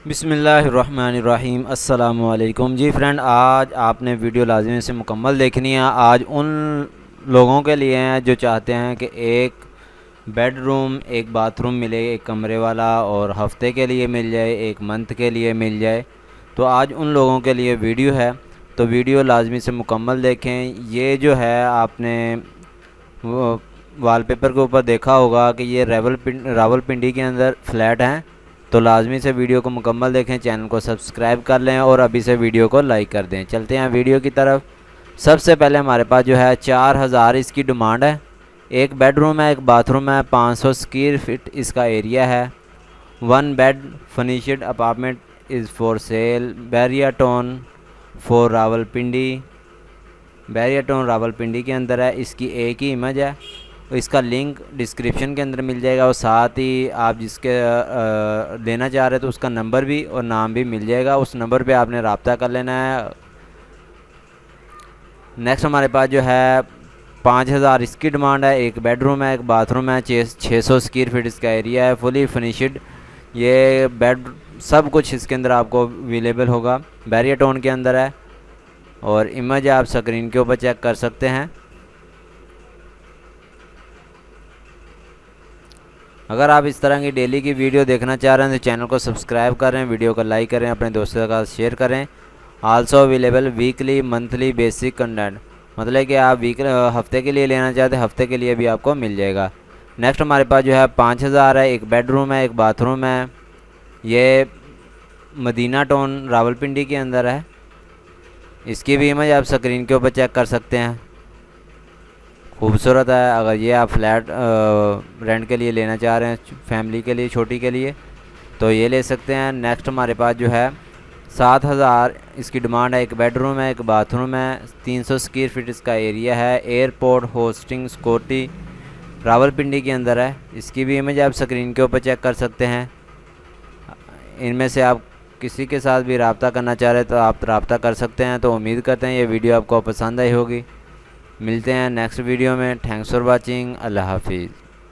बिस्मिल्लाहिर्रहमानिर्रहीम। अस्सलामुअलैकुम। जी फ्रेंड, आज आपने वीडियो लाजमी से मुकम्मल देखनी है। आज उन लोगों के लिए हैं जो चाहते हैं कि एक बेडरूम एक बाथरूम मिले, एक कमरे वाला, और हफ्ते के लिए मिल जाए, एक मंथ के लिए मिल जाए। तो आज उन लोगों के लिए वीडियो है, तो वीडियो लाजमी से मुकम्मल देखें। ये जो है आपने वो वॉलपेपर के ऊपर देखा होगा कि ये रावलपिंडी के अंदर फ्लैट हैं। तो लाजमी से वीडियो को मुकम्मल देखें, चैनल को सब्सक्राइब कर लें और अभी से वीडियो को लाइक कर दें। चलते हैं वीडियो की तरफ। सबसे पहले हमारे पास जो है 4000 इसकी डिमांड है। एक बेडरूम है, एक बाथरूम है, 500 स्क्वायर फीट इसका एरिया है। 1 bed furnished apartment is for sale. Bahria town for Rawalpindi, Bahria town Rawalpindi के अंदर है। इसकी एक ही इमेज है, तो इसका लिंक डिस्क्रिप्शन के अंदर मिल जाएगा, और साथ ही आप जिसके लेना चाह रहे हैं तो उसका नंबर भी और नाम भी मिल जाएगा। उस नंबर पे आपने रब्ता कर लेना है। नेक्स्ट हमारे पास जो है 5000 इसकी डिमांड है। एक बेडरूम है, एक बाथरूम है, 600 स्क्वायर फीट इसका एरिया है, फुली फिनिश्ड। ये बेड सब कुछ इसके अंदर आपको अवेलेबल होगा। बैरिया टाउन के अंदर है, और इमेज आप स्क्रीन के ऊपर चेक कर सकते हैं। अगर आप इस तरह की डेली की वीडियो देखना चाह रहे हैं तो चैनल को सब्सक्राइब करें, वीडियो को लाइक करें, अपने दोस्तों के साथ शेयर करें। Also available weekly monthly basic content, मतलब कि आप हफ्ते के लिए लेना चाहते हैं, हफ्ते के लिए भी आपको मिल जाएगा। नेक्स्ट हमारे पास जो है 5000 है। एक बेडरूम है, एक बाथरूम है। ये मदीना टाउन रावलपिंडी के अंदर है। इसकी भी इमेज आप स्क्रीन के ऊपर चेक कर सकते हैं। खूबसूरत है। अगर ये आप फ्लैट रेंट के लिए लेना चाह रहे हैं, फैमिली के लिए, छोटी के लिए, तो ये ले सकते हैं। नेक्स्ट हमारे पास जो है 7000 इसकी डिमांड है। एक बेडरूम है, एक बाथरूम है, 300 स्क्वायर फीट इसका एरिया है। एयरपोर्ट होस्टिंग सिक्योरिटी रावलपिंडी के अंदर है। इसकी भी इमेज आप स्क्रीन के ऊपर चेक कर सकते हैं। इनमें से आप किसी के साथ भी रब्ता करना चाह रहे हैं तो आप रब्ता कर सकते हैं। तो उम्मीद करते हैं ये वीडियो आपको पसंद आई होगी। मिलते हैं नेक्स्ट वीडियो में। Thanks for watching. अल्लाह हाफिज़।